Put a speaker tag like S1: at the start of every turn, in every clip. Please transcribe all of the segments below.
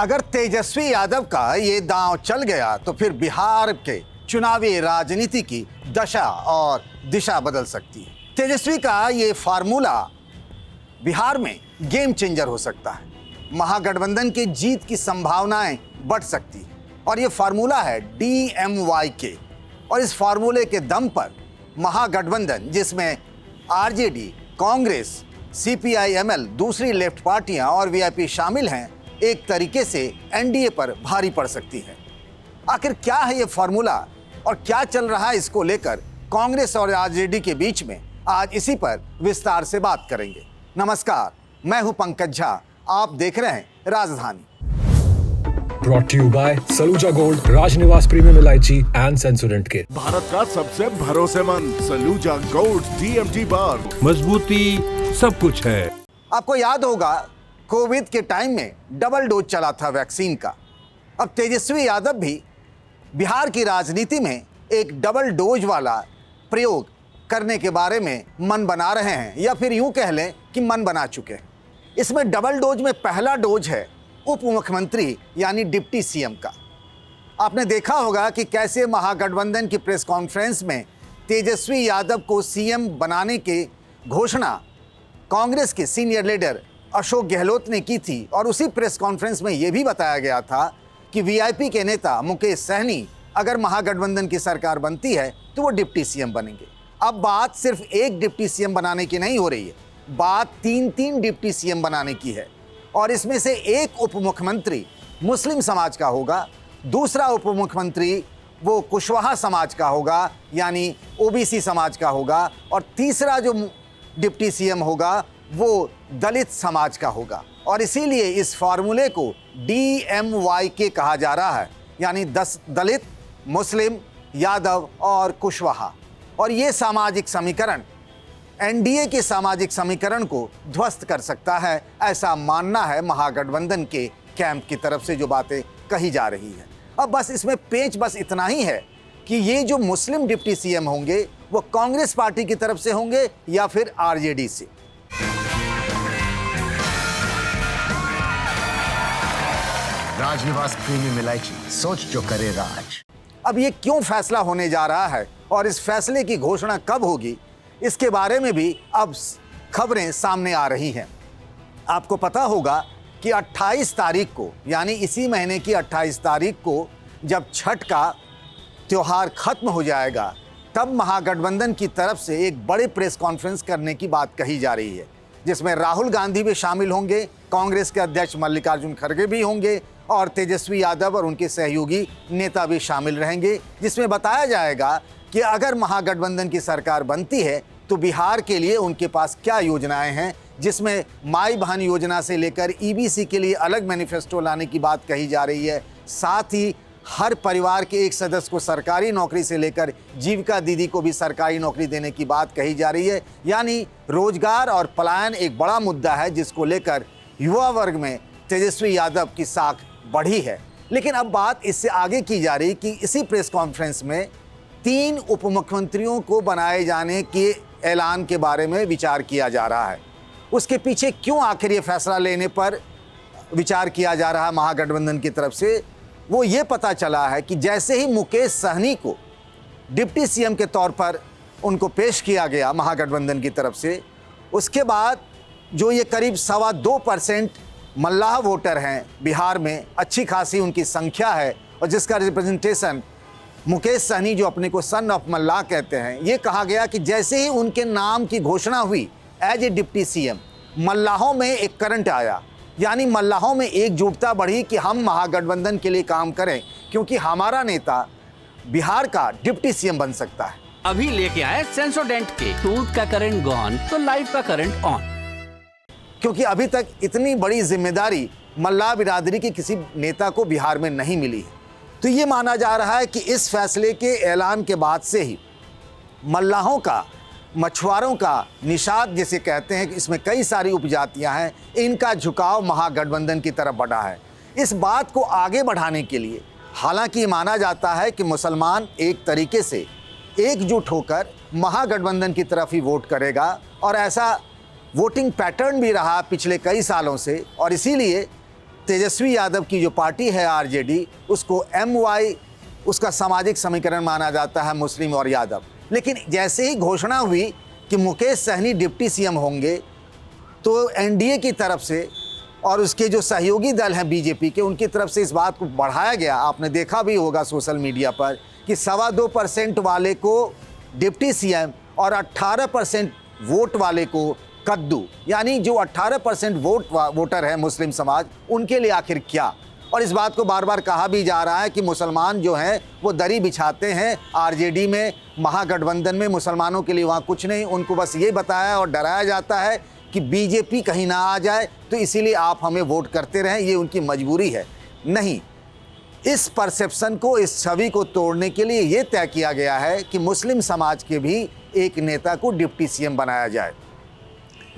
S1: अगर तेजस्वी यादव का ये दांव चल गया तो फिर बिहार के चुनावी राजनीति की दशा और दिशा बदल सकती है। तेजस्वी का ये फार्मूला बिहार में गेम चेंजर हो सकता है। महागठबंधन की जीत की संभावनाएं बढ़ सकती है और ये फार्मूला है DMYK। और इस फार्मूले के दम पर महागठबंधन, जिसमें RJD, कांग्रेस, CPI-ML, दूसरी लेफ्ट पार्टियां और VIP शामिल हैं, एक तरीके से NDA पर भारी पड़ सकती है। आखिर क्या है ये फार्मूला और क्या चल रहा है, इसको लेकर कांग्रेस और RJD के बीच में आज इसी पर विस्तार से बात करेंगे। नमस्कार, मैं हूं पंकज झा, आप देख रहे हैं राजधानी।
S2: Brought to you by Saluja gold, Rajnivas premium इलायची एंड सेंसोडेंट के।
S3: भारत का सबसे भरोसेमंद सलूजा गोल्ड DMG बार,
S4: मजबूती सब कुछ है।
S1: आपको याद होगा कोविड के टाइम में डबल डोज चला था वैक्सीन का। अब तेजस्वी यादव भी बिहार की राजनीति में एक डबल डोज वाला प्रयोग करने के बारे में मन बना रहे हैं, या फिर यूं कह लें कि मन बना चुके हैं। इसमें डबल डोज में पहला डोज है उप मुख्यमंत्री यानी डिप्टी CM का। आपने देखा होगा कि कैसे महागठबंधन की प्रेस कॉन्फ्रेंस में तेजस्वी यादव को CM बनाने की घोषणा कांग्रेस के सीनियर लीडर अशोक गहलोत ने की थी, और उसी प्रेस कॉन्फ्रेंस में यह भी बताया गया था कि VIP के नेता मुकेश सहनी अगर महागठबंधन की सरकार बनती है तो वो डिप्टी CM बनेंगे। अब बात सिर्फ एक डिप्टी CM बनाने की नहीं हो रही है, बात तीन डिप्टी CM बनाने की है। और इसमें से एक उप मुख्यमंत्री मुस्लिम समाज का होगा, दूसरा उप मुख्यमंत्री वो कुशवाहा समाज का होगा यानी OBC समाज का होगा, और तीसरा जो डिप्टी CM होगा वो दलित समाज का होगा। और इसीलिए इस फार्मूले को DMYK कहा जा रहा है, यानी 10 दलित, मुस्लिम, यादव और कुशवाहा। और ये सामाजिक समीकरण NDA के सामाजिक समीकरण को ध्वस्त कर सकता है, ऐसा मानना है महागठबंधन के कैंप की तरफ से जो बातें कही जा रही है। अब बस इसमें पेच बस इतना ही है कि ये जो मुस्लिम डिप्टी CM होंगे वो कांग्रेस पार्टी की तरफ से होंगे या फिर RJD से।
S5: राजनिवास प्रीमियम इलायची, सोच जो करे राज।
S1: अब ये क्यों फैसला होने जा रहा है और इस फैसले की घोषणा कब होगी, इसके बारे में भी अब खबरें सामने आ रही हैं। आपको पता होगा कि 28 तारीख को, यानी इसी महीने की 28 तारीख को जब छठ का त्यौहार खत्म हो जाएगा, तब महागठबंधन की तरफ से एक बड़े प्रेस कॉन्फ्रेंस करने की बात कही जा रही है, जिसमें राहुल गांधी भी शामिल होंगे, कांग्रेस के अध्यक्ष मल्लिकार्जुन खड़गे भी होंगे और तेजस्वी यादव और उनके सहयोगी नेता भी शामिल रहेंगे, जिसमें बताया जाएगा कि अगर महागठबंधन की सरकार बनती है तो बिहार के लिए उनके पास क्या योजनाएं हैं, जिसमें माई बहन योजना से लेकर EBC के लिए अलग मैनिफेस्टो लाने की बात कही जा रही है। साथ ही हर परिवार के एक सदस्य को सरकारी नौकरी से लेकर जीविका दीदी को भी सरकारी नौकरी देने की बात कही जा रही है। यानी रोजगार और पलायन एक बड़ा मुद्दा है, जिसको लेकर युवा वर्ग में तेजस्वी यादव की साख बढ़ी है। लेकिन अब बात इससे आगे की जा रही कि इसी प्रेस कॉन्फ्रेंस में 3 उप मुख्यमंत्रियों को बनाए जाने के ऐलान के बारे में विचार किया जा रहा है। उसके पीछे क्यों आखिर ये फैसला लेने पर विचार किया जा रहा है महागठबंधन की तरफ से, वो ये पता चला है कि जैसे ही मुकेश सहनी को डिप्टी CM के तौर पर उनको पेश किया गया महागठबंधन की तरफ से, उसके बाद जो ये करीब 2.25% मल्लाह वोटर हैं बिहार में, अच्छी खासी उनकी संख्या है, और जिसका रिप्रेजेंटेशन मुकेश सहनी जो अपने को सन ऑफ मल्लाह कहते हैं, ये कहा गया कि जैसे ही उनके नाम की घोषणा हुई एज ए डिप्टी CM, मल्लाहों में एक करंट आया, यानी मल्लाहों में एकजुटता बढ़ी कि हम महागठबंधन के लिए काम करें, क्योंकि हमारा नेता बिहार का डिप्टी CM बन सकता है।
S6: अभी लेके आए सेंसोडेंट के, टूथ का करंट गॉन तो लाइफ का करंट ऑन।
S1: क्योंकि अभी तक इतनी बड़ी जिम्मेदारी मल्लाह बिरादरी के किसी नेता को बिहार में नहीं मिली है। तो ये माना जा रहा है कि इस फैसले के ऐलान के बाद से ही मल्लाहों का, मछुआरों का, निषाद जिसे कहते हैं कि इसमें कई सारी उपजातियां हैं, इनका झुकाव महागठबंधन की तरफ बढ़ा है। इस बात को आगे बढ़ाने के लिए हालांकि माना जाता है कि मुसलमान एक तरीके से एकजुट होकर महागठबंधन की तरफ ही वोट करेगा, और ऐसा वोटिंग पैटर्न भी रहा पिछले कई सालों से, और इसीलिए तेजस्वी यादव की जो पार्टी है आरजेडी, उसको MY उसका सामाजिक समीकरण माना जाता है, मुस्लिम और यादव। लेकिन जैसे ही घोषणा हुई कि मुकेश सहनी डिप्टी सीएम होंगे, तो एनडीए की तरफ से और उसके जो सहयोगी दल हैं बीजेपी के, उनकी तरफ से इस बात को बढ़ाया गया। आपने देखा भी होगा सोशल मीडिया पर कि 2.25% वाले को डिप्टी सीएम और 18% वोट वाले को कद्दू, यानी जो 18% वोटर है मुस्लिम समाज, उनके लिए आखिर क्या। और इस बात को बार बार कहा भी जा रहा है कि मुसलमान जो हैं वो दरी बिछाते हैं आरजेडी में, महागठबंधन में मुसलमानों के लिए वहाँ कुछ नहीं। उनको बस ये बताया और डराया जाता है कि बीजेपी कहीं ना आ जाए, तो इसीलिए आप हमें वोट करते रहें, ये उनकी मजबूरी है। नहीं, इस परसेप्शन को, इस छवि को तोड़ने के लिए ये तय किया गया है कि मुस्लिम समाज के भी एक नेता को डिप्टी सीएम बनाया जाए।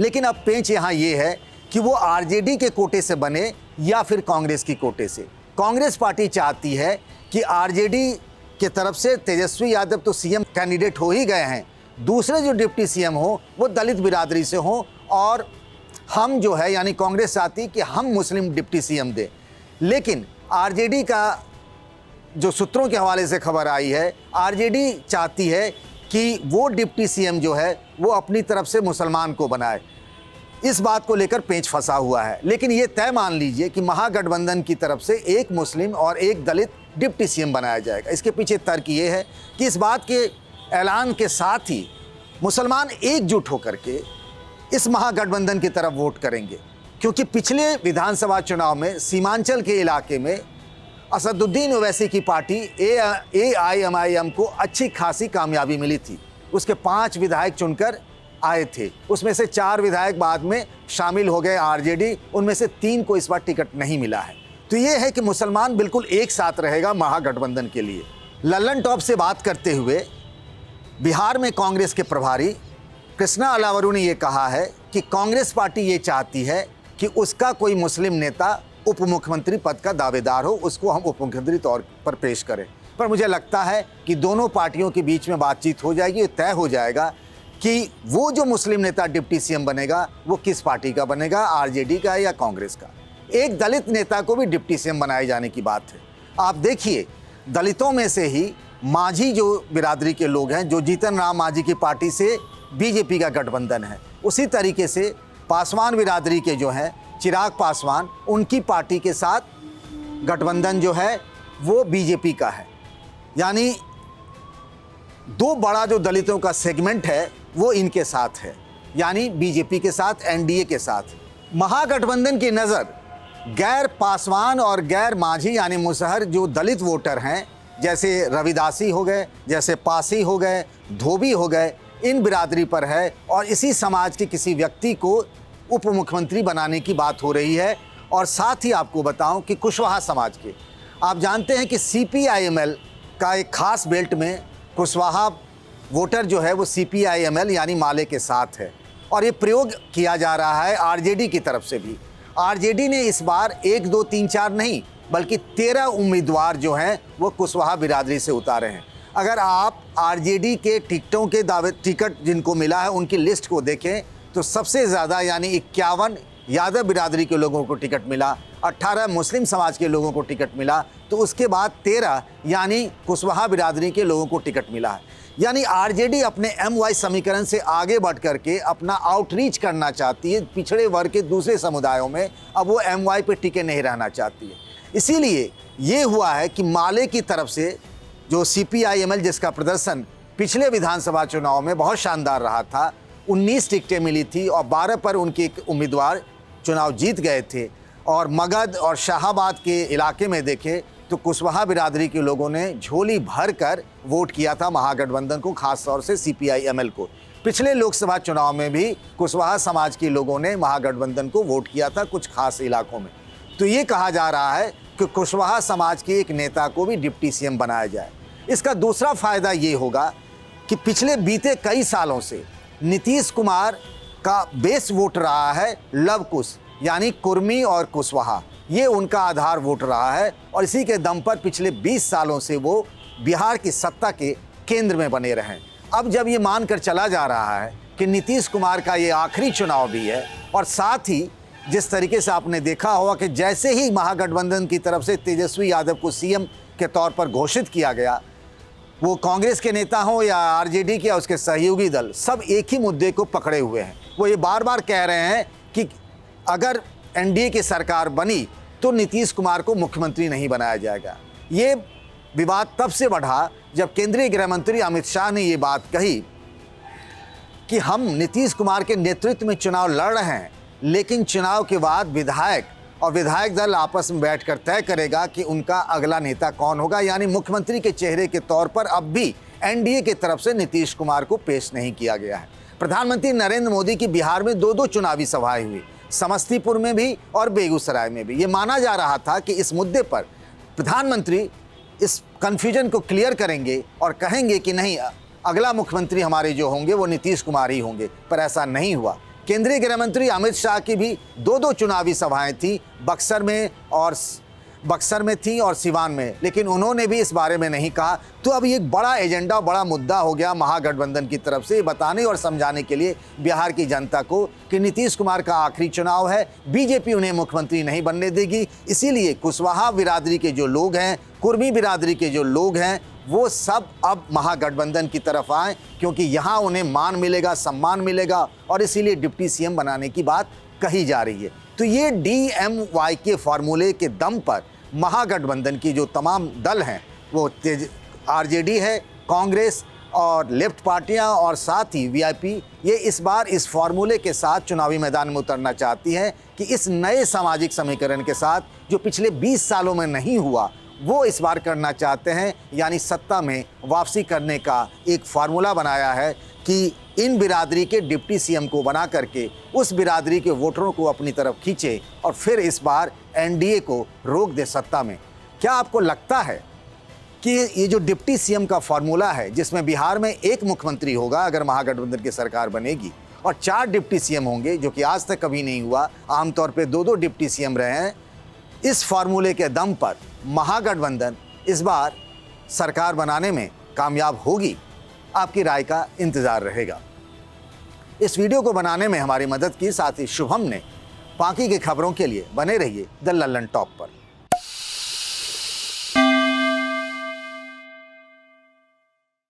S1: लेकिन अब पेंच यहाँ ये है कि वो आरजेडी के कोटे से बने या फिर कांग्रेस की कोटे से। कांग्रेस पार्टी चाहती है कि आरजेडी के तरफ से तेजस्वी यादव तो सीएम कैंडिडेट हो ही गए हैं, दूसरे जो डिप्टी सीएम हो वो दलित बिरादरी से हो, और हम जो है यानी कांग्रेस चाहती कि हम मुस्लिम डिप्टी सीएम दें। लेकिन आरजेडी का जो सूत्रों के हवाले से खबर आई है, आरजेडी चाहती है कि वो डिप्टी सीएम जो है वो अपनी तरफ से मुसलमान को बनाए। इस बात को लेकर पेंच फंसा हुआ है। लेकिन ये तय मान लीजिए कि महागठबंधन की तरफ से एक मुस्लिम और एक दलित डिप्टी सीएम बनाया जाएगा। इसके पीछे तर्क ये है कि इस बात के ऐलान के साथ ही मुसलमान एकजुट होकर के इस महागठबंधन की तरफ वोट करेंगे, क्योंकि पिछले विधानसभा चुनाव में सीमांचल के इलाके में असदुद्दीन ओवैसी की पार्टी AIMIM को अच्छी खासी कामयाबी मिली थी। उसके 5 विधायक चुनकर आए थे, उसमें से 4 विधायक बाद में शामिल हो गए आरजेडी, उनमें से 3 को इस बार टिकट नहीं मिला है। तो ये है कि मुसलमान बिल्कुल एक साथ रहेगा महागठबंधन के लिए। लल्लन टॉप से बात करते हुए बिहार में कांग्रेस के प्रभारी कृष्णा अलावरू ने यह कहा है कि कांग्रेस पार्टी ये चाहती है कि उसका कोई मुस्लिम नेता उप मुख्यमंत्री पद का दावेदार हो, उसको हम उप मुख्यमंत्री तौर पर पेश करें। पर मुझे लगता है कि दोनों पार्टियों के बीच में बातचीत हो जाएगी, तय हो जाएगा कि वो जो मुस्लिम नेता डिप्टी सीएम बनेगा वो किस पार्टी का बनेगा, आरजेडी का या कांग्रेस का। एक दलित नेता को भी डिप्टी सीएम बनाए जाने की बात है। आप देखिए, दलितों में से ही मांझी जो बिरादरी के लोग हैं, जो जीतन राम मांझी की पार्टी से बीजेपी का गठबंधन है, उसी तरीके से पासवान बिरादरी के जो हैं चिराग पासवान, उनकी पार्टी के साथ गठबंधन जो है वो बीजेपी का है। यानी 2 बड़ा जो दलितों का सेगमेंट है वो इनके साथ है, यानी बीजेपी के साथ, एनडीए के साथ। महागठबंधन की नज़र गैर पासवान और गैर मांझी यानी मुसहर जो दलित वोटर हैं, जैसे रविदासी हो गए, जैसे पासी हो गए, धोबी हो गए, इन बिरादरी पर है। और इसी समाज के किसी व्यक्ति को उप मुख्यमंत्री बनाने की बात हो रही है। और साथ ही आपको बताऊं कि कुशवाहा समाज के, आप जानते हैं कि CPIML का एक खास बेल्ट में कुशवाहा वोटर जो है वो CPIML यानी माले के साथ है। और ये प्रयोग किया जा रहा है आरजेडी की तरफ से भी। आरजेडी ने इस बार 1, 2, 3, 4 नहीं बल्कि 13 उम्मीदवार जो हैं वो कुशवाहा बिरादरी से उतारे हैं। अगर आप आरजेडी के टिकटों के टिकट जिनको मिला है उनकी लिस्ट को देखें तो सबसे ज़्यादा यानी 51 यादव बिरादरी के लोगों को टिकट मिला, 18 मुस्लिम समाज के लोगों को टिकट मिला, तो उसके बाद 13 यानी कुशवाहा बिरादरी के लोगों को टिकट मिला है। यानी आरजेडी अपने MY समीकरण से आगे बढ़ करके अपना आउटरीच करना चाहती है पिछड़े वर्ग के दूसरे समुदायों में। अब वो MY पे टिके नहीं रहना चाहती है। इसीलिए ये हुआ है कि माले की तरफ से जो CPIML जिसका प्रदर्शन पिछले विधानसभा चुनाव में बहुत शानदार रहा था, 19 टिकटें मिली थी और 12 पर उनके उम्मीदवार चुनाव जीत गए थे। और मगध और शाहाबाद के इलाके में देखें तो कुशवाहा बिरादरी के लोगों ने झोली भर कर वोट किया था महागठबंधन को, खास तौर से CPIML को। पिछले लोकसभा चुनाव में भी कुशवाहा समाज के लोगों ने महागठबंधन को वोट किया था कुछ खास इलाकों में। तो ये कहा जा रहा है कि कुशवाहा समाज के एक नेता को भी डिप्टी सीएम बनाया जाए। इसका दूसरा फ़ायदा ये होगा कि पिछले बीते कई सालों से नीतीश कुमार का बेस वोट रहा है लव कुश यानी कुर्मी और कुशवाहा, ये उनका आधार वोट रहा है। और इसी के दम पर पिछले 20 सालों से वो बिहार की सत्ता के केंद्र में बने रहे। अब जब ये मानकर चला जा रहा है कि नीतीश कुमार का ये आखिरी चुनाव भी है और साथ ही जिस तरीके से आपने देखा होगा कि जैसे ही महागठबंधन की तरफ से तेजस्वी यादव को सीएम के तौर पर घोषित किया गया, वो कांग्रेस के नेता हों या आरजेडी के या उसके सहयोगी दल, सब एक ही मुद्दे को पकड़े हुए हैं। वो ये बार बार कह रहे हैं कि अगर एनडीए की सरकार बनी तो नीतीश कुमार को मुख्यमंत्री नहीं बनाया जाएगा। ये विवाद तब से बढ़ा जब केंद्रीय गृह मंत्री अमित शाह ने ये बात कही कि हम नीतीश कुमार के नेतृत्व में चुनाव लड़ रहे हैं, लेकिन चुनाव के बाद विधायक और विधायक दल आपस में बैठकर तय करेगा कि उनका अगला नेता कौन होगा। यानी मुख्यमंत्री के चेहरे के तौर पर अब भी एनडीए की तरफ से नीतीश कुमार को पेश नहीं किया गया है। प्रधानमंत्री नरेंद्र मोदी की बिहार में 2 चुनावी सभाएं हुई, समस्तीपुर में भी और बेगूसराय में भी। ये माना जा रहा था कि इस मुद्दे पर प्रधानमंत्री इस कन्फ्यूजन को क्लियर करेंगे और कहेंगे कि नहीं, अगला मुख्यमंत्री हमारे जो होंगे वो नीतीश कुमार ही होंगे, पर ऐसा नहीं हुआ। केंद्रीय गृह मंत्री अमित शाह की भी 2 चुनावी सभाएं थी, बक्सर में थी और सिवान में, लेकिन उन्होंने भी इस बारे में नहीं कहा। तो अब ये बड़ा एजेंडा, बड़ा मुद्दा हो गया महागठबंधन की तरफ से, बताने और समझाने के लिए बिहार की जनता को कि नीतीश कुमार का आखिरी चुनाव है, बीजेपी उन्हें मुख्यमंत्री नहीं बनने देगी। इसीलिए कुशवाहा बिरादरी के जो लोग हैं, कुर्मी बिरादरी के जो लोग हैं, वो सब अब महागठबंधन की तरफ आए, क्योंकि यहाँ उन्हें मान मिलेगा, सम्मान मिलेगा, और इसीलिए डिप्टी सीएम बनाने की बात कही जा रही है। तो ये DMY के फॉर्मूले के दम पर महागठबंधन की जो तमाम दल हैं, वो आरजेडी है, कांग्रेस और लेफ्ट पार्टियां और साथ ही वीआईपी, ये इस बार इस फॉर्मूले के साथ चुनावी मैदान में उतरना चाहती हैं कि इस नए सामाजिक समीकरण के साथ जो पिछले 20 सालों में नहीं हुआ, वो इस बार करना चाहते हैं। यानी सत्ता में वापसी करने का एक फार्मूला बनाया है कि इन बिरादरी के डिप्टी सीएम को बना करके उस बिरादरी के वोटरों को अपनी तरफ खींचे और फिर इस बार एनडीए को रोक दे सत्ता में। क्या आपको लगता है कि ये जो डिप्टी सीएम का फार्मूला है, जिसमें बिहार में 1 मुख्यमंत्री होगा अगर महागठबंधन की सरकार बनेगी, और 4 डिप्टी सीएम होंगे, जो कि आज तक कभी नहीं हुआ, आमतौर पर 2 डिप्टी सीएम रहे हैं, इस फार्मूले के दम पर महागठबंधन इस बार सरकार बनाने में कामयाब होगी? आपकी राय का इंतजार रहेगा। इस वीडियो को बनाने में हमारी मदद की साथ ही शुभम ने। बाकी की खबरों के लिए बने रहिए द लल्लन टॉप पर।